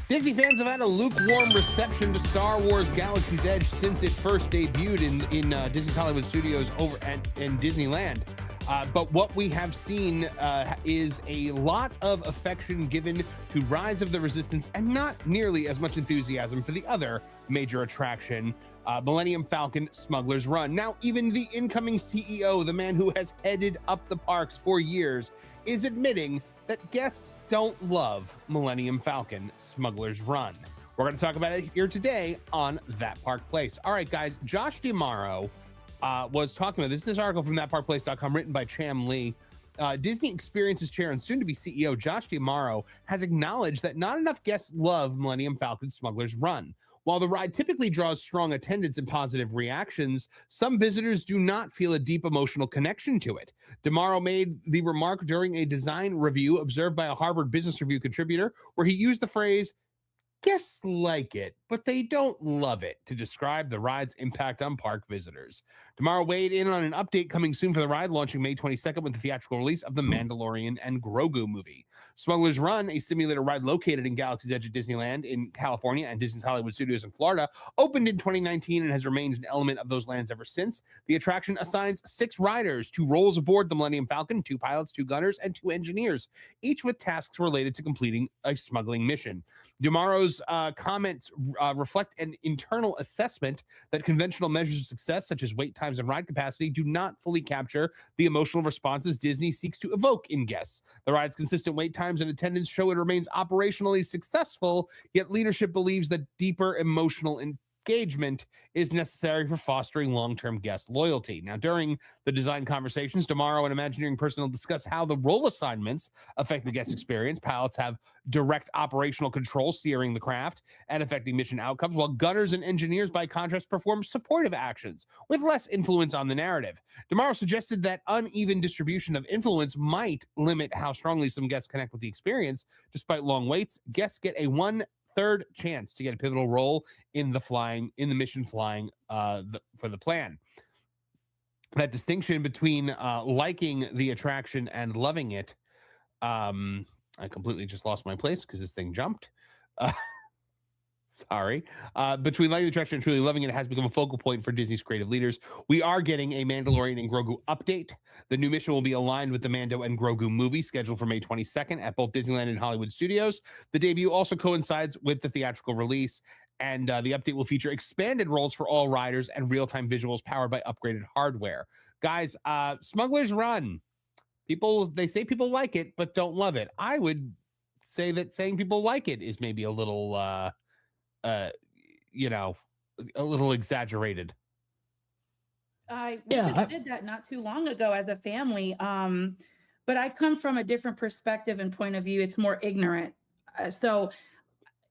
Disney fans have had a lukewarm reception to Star Wars Galaxy's Edge since it first debuted in Disney's Hollywood Studios over in Disneyland. But what we have seen is a lot of affection given to Rise of the Resistance and not nearly as much enthusiasm for the other major attraction, Millennium Falcon Smuggler's Run. Now, even the incoming CEO, the man who has headed up the parks for years, is admitting that guests don't love Millennium Falcon Smuggler's Run. We're going to talk about it here today on That Park Place. All right, guys, Josh DiMauro was talking about this article from thatparkplace.com written by Cham Lee. Disney Experiences Chair and soon-to-be CEO Josh DiMauro has acknowledged that not enough guests love Millennium Falcon Smuggler's Run. While the ride typically draws strong attendance and positive reactions, some visitors do not feel a deep emotional connection to it. DiMauro made the remark during a design review observed by a Harvard Business Review contributor, where he used the phrase, "Guests like it, but they don't love it," to describe the ride's impact on park visitors. DiMauro weighed in on an update coming soon for the ride, launching May 22nd with the theatrical release of the Mandalorian and Grogu movie. Smuggler's Run, a simulator ride located in Galaxy's Edge at Disneyland in California and Disney's Hollywood Studios in Florida, opened in 2019 and has remained an element of those lands ever since. The attraction assigns 6 riders to roles aboard the Millennium Falcon, 2 pilots, 2 gunners, and 2 engineers, each with tasks related to completing a smuggling mission. DiMauro's comments reflect an internal assessment that conventional measures of success, such as wait times and ride capacity, do not fully capture the emotional responses Disney seeks to evoke in guests. The ride's consistent wait times and attendance show it remains operationally successful, yet leadership believes that deeper emotional engagement is necessary for fostering long-term guest loyalty. Now, during the design conversations, DiMauro and Imagineering personnel discuss how the role assignments affect the guest experience. Pilots have direct operational control steering the craft and affecting mission outcomes, while gunners and engineers, by contrast, perform supportive actions with less influence on the narrative. DiMauro suggested that uneven distribution of influence might limit how strongly some guests connect with the experience. Despite long waits, guests get a 1/3 chance to get a pivotal role in the mission flying for the plan. That distinction between liking the attraction and loving it, I completely just lost my place because this thing jumped. Sorry. Between liking the attraction and truly loving it has become a focal point for Disney's creative leaders. We are getting a Mandalorian and Grogu update. The new mission will be aligned with the Mando and Grogu movie scheduled for May 22nd at both Disneyland and Hollywood Studios. The debut also coincides with the theatrical release, and the update will feature expanded roles for all riders and real-time visuals powered by upgraded hardware. Guys, Smuggler's Run. They say people like it, but don't love it. I would say that saying people like it is maybe a little a little exaggerated. We just did that not too long ago as a family. But I come from a different perspective and point of view. It's more ignorant. So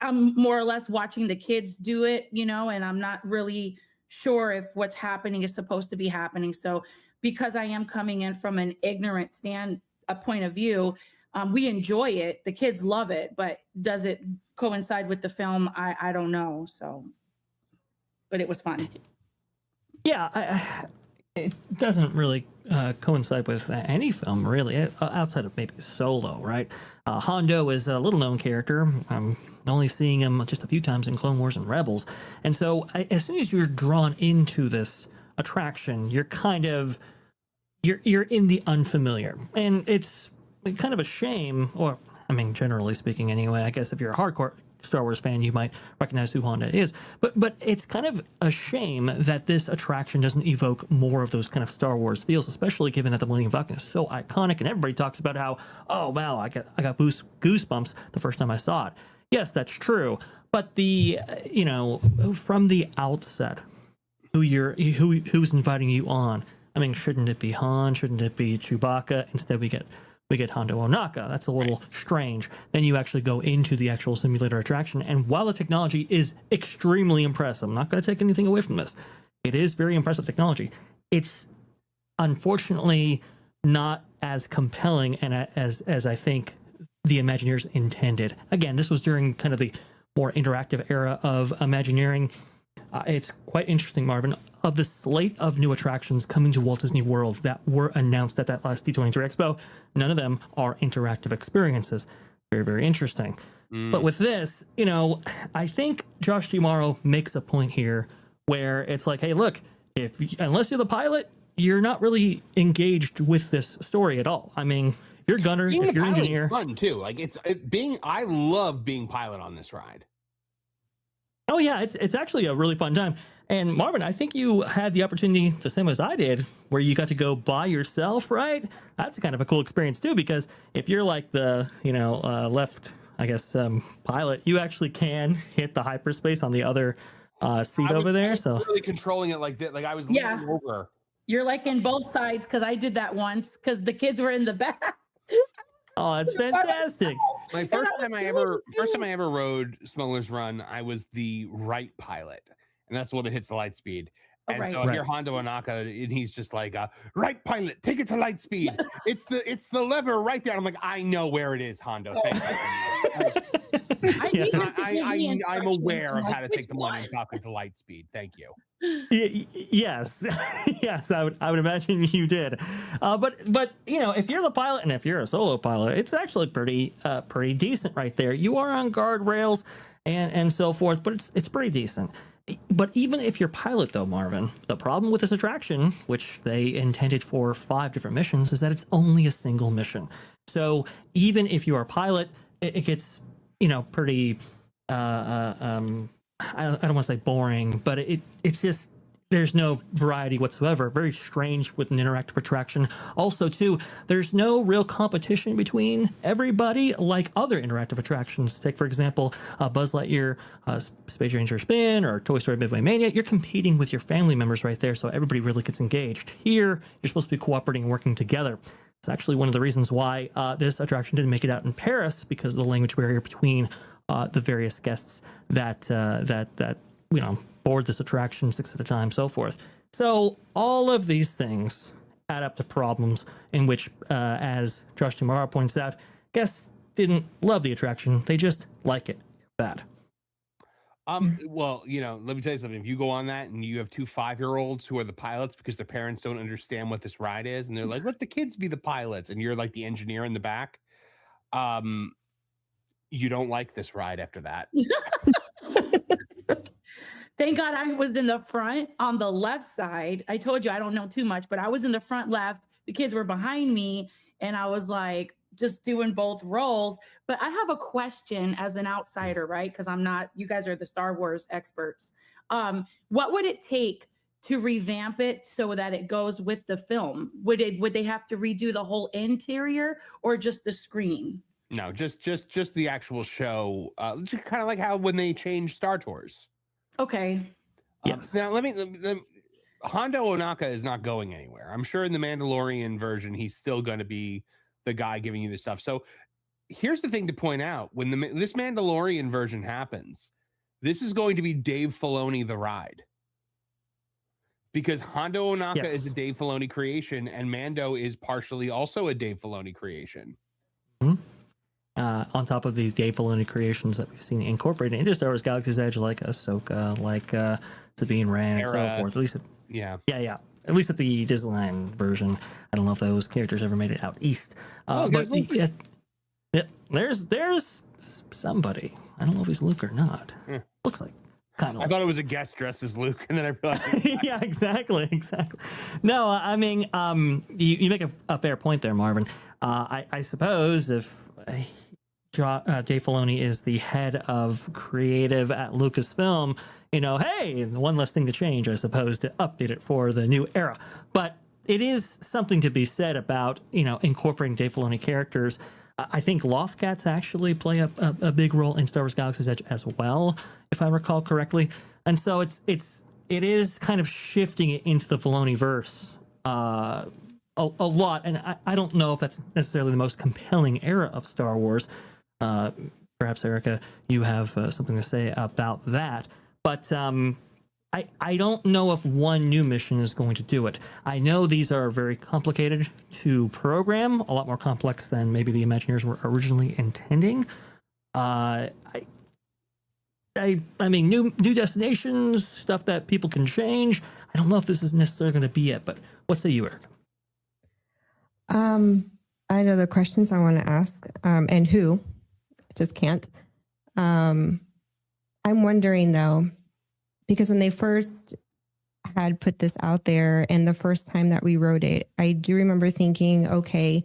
I'm more or less watching the kids do it, and I'm not really sure if what's happening is supposed to be happening. So because I am coming in from an ignorant point of view, we enjoy it. The kids love it, but does it coincide with the film? I don't know. So, but it was fun. Yeah, it doesn't really coincide with any film, really, outside of maybe Solo, right? Hondo is a little-known character. I'm only seeing him just a few times in Clone Wars and Rebels. And so as soon as you're drawn into this attraction, you're kind of, you're in the unfamiliar. And it's kind of a shame, or, I mean, generally speaking anyway, I guess if you're a hardcore Star Wars fan, you might recognize who Honda is. But it's kind of a shame that this attraction doesn't evoke more of those kind of Star Wars feels, especially given that the Millennium Falcon is so iconic and everybody talks about how, oh wow, I got goosebumps the first time I saw it. Yes, that's true. But the from the outset, who's inviting you on? I mean, shouldn't it be Han? Shouldn't it be Chewbacca? Instead, we get Hondo Ohnaka. That's a little strange. Then you actually go into the actual simulator attraction, and while the technology is extremely impressive, I'm not going to take anything away from this. It is very impressive technology. It's unfortunately not as compelling and as I think the Imagineers intended. Again, this was during kind of the more interactive era of Imagineering. It's quite interesting, Marvin. Of the slate of new attractions coming to Walt Disney World that were announced at that last D23 Expo, none of them are interactive experiences. Very, very interesting. But with this, you know, I think Josh D'Amaro makes a point here where it's like, hey, look, unless you're the pilot, you're not really engaged with this story at all. I mean, if you're gunner, if you're engineer, fun too. Like I love being pilot on this ride. Oh yeah, it's actually a really fun time. And Marvin, I think you had the opportunity, the same as I did, where you got to go by yourself, right? That's kind of a cool experience too, because if you're like the, you know, left, I guess, pilot, you actually can hit the hyperspace on the other seat over there. I was really controlling it like that. Like I was leaning over. You're like in both sides, because I did that once because the kids were in the back. Oh, that's fantastic. My first time I ever rode Smuggler's Run, I was the right pilot. And that's the one that hits the light speed. And so I hear Hondo Ohnaka, and he's just like, right pilot, take it to light speed. It's the lever right there. I'm like, I know where it is, Hondo. Thank you. I'm aware of how to take the Millennium Falcon to light speed. Thank you. Yes, yes, I would imagine you did. But you know, if you're the pilot and if you're a solo pilot, it's actually pretty decent right there. You are on guardrails and so forth, but it's pretty decent. But even if you're pilot, though, Marvin, the problem with this attraction, which they intended for 5 different missions, is that it's only a single mission. So even if you are a pilot, it gets, you know, pretty, I don't want to say boring, but it's just, there's no variety whatsoever. Very strange with an interactive attraction. Also, too, there's no real competition between everybody like other interactive attractions. Take, for example, Buzz Lightyear, Space Ranger Spin, or Toy Story Midway Mania. You're competing with your family members right there, so everybody really gets engaged. Here, you're supposed to be cooperating and working together. It's actually one of the reasons why this attraction didn't make it out in Paris, because of the language barrier between the various guests that you know, board this attraction 6 at a time, so forth. So all of these things add up to problems in which, as Josh D'Amaro points out, guests didn't love the attraction. They just like it bad. Well, you know, let me tell you something. If you go on that and you have 2 5-year-olds who are the pilots because their parents don't understand what this ride is, and they're like, let the kids be the pilots, and you're like the engineer in the back, you don't like this ride after that. Thank God I was in the front on the left side. I told you I don't know too much, but I was in the front left. The kids were behind me, and I was like just doing both roles. But I have a question as an outsider, right? Because I'm not, you guys are the Star Wars experts. What would it take to revamp it so that it goes with the film? Would they have to redo the whole interior or just the screen? No, just the actual show. Kind of like how when they changed Star Tours. Okay. Yes. Now let me Hondo Ohnaka is not going anywhere. I'm sure in the Mandalorian version, he's still going to be the guy giving you the stuff. So here's the thing to point out: when this Mandalorian version happens, this is going to be Dave Filoni the ride, because Hondo Ohnaka is a Dave Filoni creation, and Mando is partially also a Dave Filoni creation. Mm-hmm. On top of these Dave Filoni creations that we've seen incorporated into Star Wars Galaxy's Edge, like Ahsoka, like Sabine Wren, and so forth. At least, at least at the Disneyland version. I don't know if those characters ever made it out east. But there's somebody. I don't know if he's Luke or not. Looks like kind of. I thought it was a guest dressed as Luke, and then I realized. Yeah, exactly. No, I mean, you make a fair point there, Marvin. I suppose if Dave Filoni is the head of creative at Lucasfilm, you know, hey, one less thing to change, I suppose, to update it for the new era. But it is something to be said about, you know, incorporating Dave Filoni characters. I think Lothcats actually play a big role in Star Wars Galaxy's Edge as well, if I recall correctly. And so it is kind of shifting it into the Filoni verse a lot. And I don't know if that's necessarily the most compelling era of Star Wars. Perhaps, Erika, you have something to say about that. But I don't know if one new mission is going to do it. I know these are very complicated to program, a lot more complex than maybe the Imagineers were originally intending. I mean, new destinations, stuff that people can change. I don't know if this is necessarily going to be it, but what say you, Erika? I know the questions I want to ask, and who, I just can't. I'm wondering though, because when they first had put this out there and the first time that we wrote it, I do remember thinking, okay,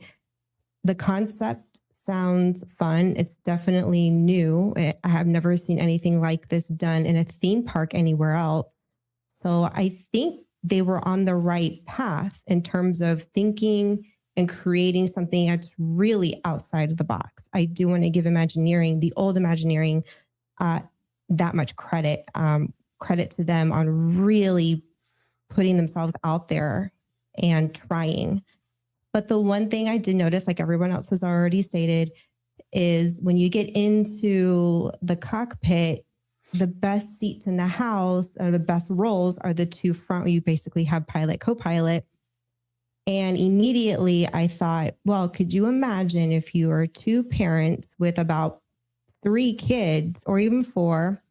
the concept sounds fun. It's definitely new. I have never seen anything like this done in a theme park anywhere else. So I think they were on the right path in terms of thinking and creating something that's really outside of the box. I do want to give Imagineering, the old Imagineering, that much credit. Credit to them on really putting themselves out there and trying. But the one thing I did notice, like everyone else has already stated, is when you get into the cockpit, the best seats in the house or the best roles are the two front where you basically have pilot, co-pilot. And immediately I thought, well, could you imagine if you were two parents with about 3 kids or even 4,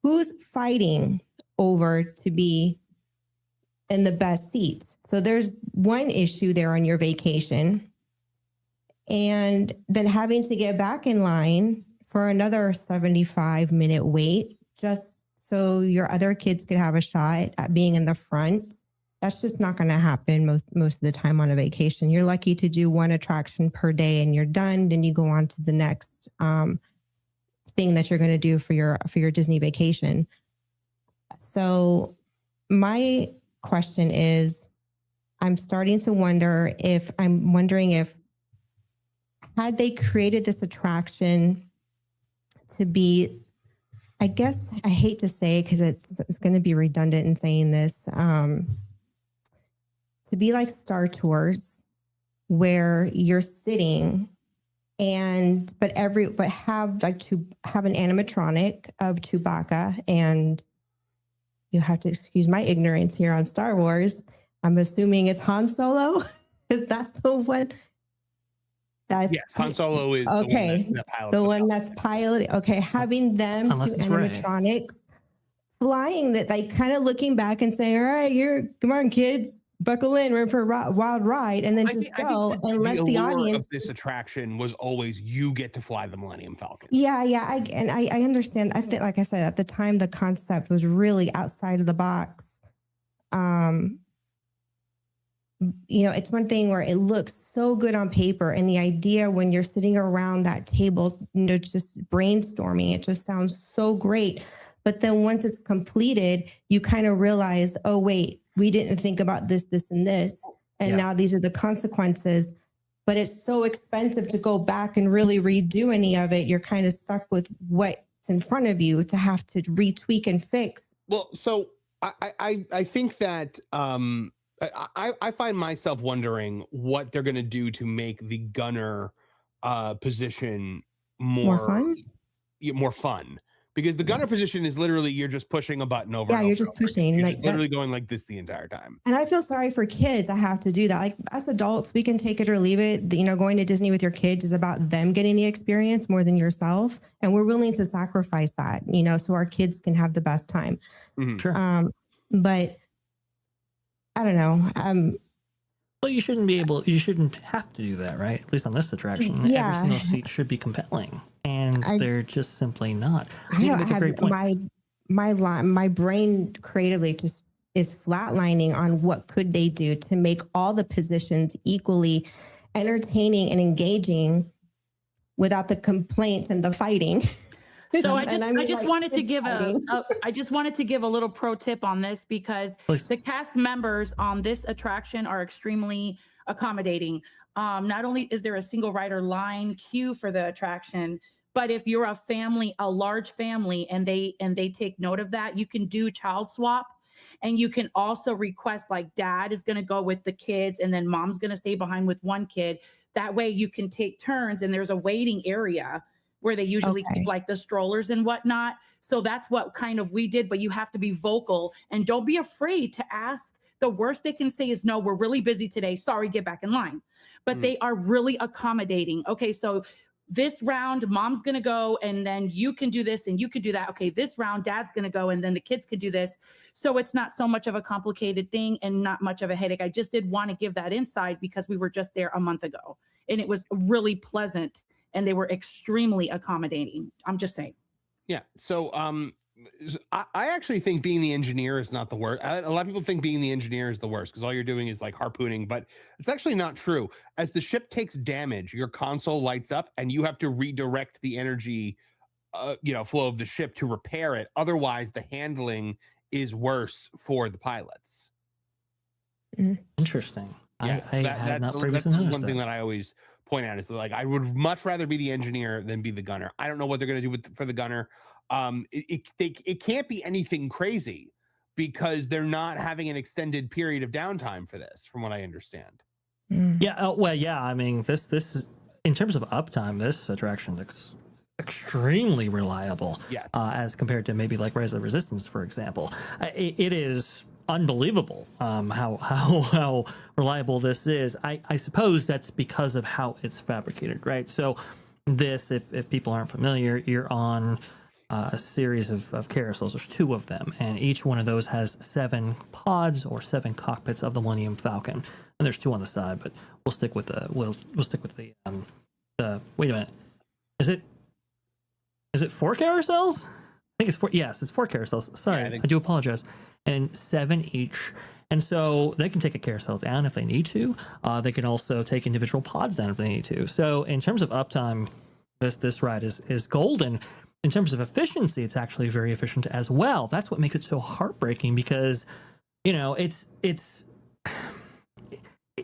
who's fighting over to be in the best seats? So there's one issue there on your vacation. And then having to get back in line for another 75-minute wait, just so your other kids could have a shot at being in the front. That's just not going to happen most of the time on a vacation. You're lucky to do one attraction per day and you're done. Then you go on to the next thing that you're going to do for your Disney vacation. So my question is, I'm starting to wonder if had they created this attraction to be, I guess I hate to say because it's going to be redundant in saying this, to be like Star Tours, where you're sitting but have an animatronic of Chewbacca, and you have to excuse my ignorance here on Star Wars. I'm assuming it's Han Solo. Is that the one? Yes, Han Solo is okay. the one that's piloting. Okay, having them Unless two it's Rey. animatronics flying that, like, kind of looking back and saying, "All right, come on, kids, buckle in, we're in for a wild ride," and then go and let the audience. Of this attraction was always you get to fly the Millennium Falcon. Yeah. I understand. I think, like I said, at the time, the concept was really outside of the box. It's one thing where it looks so good on paper, and the idea when you're sitting around that table, just brainstorming, it just sounds so great. But then once it's completed, you kind of realize, oh, wait, we didn't think about this, and this. And now these are the consequences. But it's so expensive to go back and really redo any of it. You're kind of stuck with what's in front of you to have to retweak and fix. Well, so I think that I find myself wondering what they're going to do to make the gunner position more fun. More fun. Because the gunner position is literally, you're just pushing a button over. Yeah, you're just pushing. You're just literally going like this the entire time. And I feel sorry for kids. I have to do that. Like, as adults, we can take it or leave it. Going to Disney with your kids is about them getting the experience more than yourself. And we're willing to sacrifice that, so our kids can have the best time. Mm-hmm. Sure. But I don't know. Well, you shouldn't have to do that, right? At least on this attraction. Yeah. Every single seat should be compelling. And they're just simply not. My brain creatively just is flatlining on what could they do to make all the positions equally entertaining and engaging without the complaints and the fighting. So I just wanted to give a little pro tip on this, because the cast members on this attraction are extremely accommodating. Not only is there a single rider line queue for the attraction, but if you're a large family, and they take note of that, you can do child swap, and you can also request, like, dad is going to go with the kids and then mom's going to stay behind with one kid. That way you can take turns, and there's a waiting area where they usually keep like the strollers and whatnot. So that's what kind of we did, but you have to be vocal and don't be afraid to ask. The worst they can say is, no, we're really busy today. Sorry, get back in line. But they are really accommodating. Okay, so this round, mom's going to go, and then you can do this and you can do that. Okay, this round, dad's going to go, and then the kids could do this. So it's not so much of a complicated thing and not much of a headache. I just did want to give that insight because we were just there a month ago, and it was really pleasant, and they were extremely accommodating. I'm just saying. Yeah. So I actually think being the engineer is not the worst. A lot of people think being the engineer is the worst because all you're doing is like harpooning, but it's actually not true. As the ship takes damage, your console lights up and you have to redirect the energy flow of the ship to repair it. Otherwise, the handling is worse for the pilots. Interesting. Yeah, I had not previously that's noticed one thing that I always point out is like I would much rather be the engineer than be the gunner. I don't know what they're going to do for the gunner. It can't be anything crazy because they're not having an extended period of downtime for this, from what I understand. Yeah. Well, yeah. I mean, this is in terms of uptime. This attraction looks extremely reliable. Yes. As compared to maybe like Rise of Resistance, for example. It is unbelievable how reliable this is. I suppose that's because of how it's fabricated, right? So this, if people aren't familiar, you're on a series of carousels. There's 2 of them, and each one of those has 7 pods or 7 cockpits of the Millennium Falcon. And there's 2 on the side, but we'll stick with the wait a minute. Is it 4 carousels? I think it's 4. Yes, it's 4 carousels. Sorry, Yeah, I do apologize. And 7 each. And so they can take a carousel down if they need to. They can also take individual pods down if they need to. So in terms of uptime, this ride is golden. In terms of efficiency, it's actually very efficient as well. That's what makes it so heartbreaking because,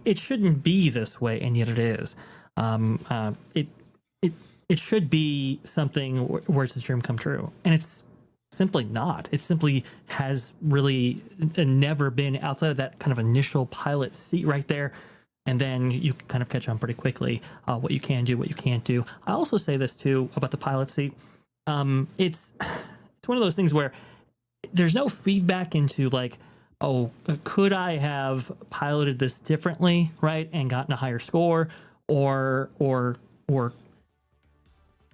it shouldn't be this way, and yet it is. It should be something where it's a dream come true, and it's simply not. It simply has really never been outside of that kind of initial pilot seat right there. And then you kind of catch on pretty quickly what you can do, what you can't do. I also say this too about the pilot seat. It's one of those things where there's no feedback into like, oh, could I have piloted this differently, right, and gotten a higher score, or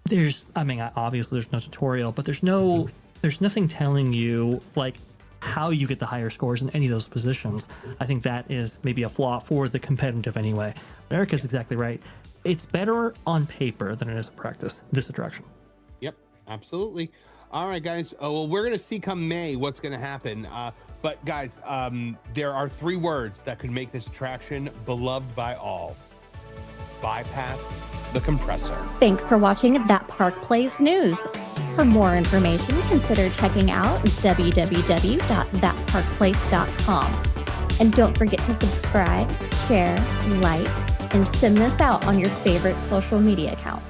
there's, I mean, obviously there's no tutorial, but there's nothing telling you like how you get the higher scores in any of those positions. I think that is maybe a flaw for the competitive anyway. But Erika's exactly right. It's better on paper than it is in practice, this attraction. Yep, absolutely. All right, guys. Well, we're going to see come May what's going to happen. But guys, there are 3 words that could make this attraction beloved by all. Bypass the compressor. Thanks for watching That Park Plays News. For more information, consider checking out www.thatparkplace.com. And don't forget to subscribe, share, like, and send this out on your favorite social media account.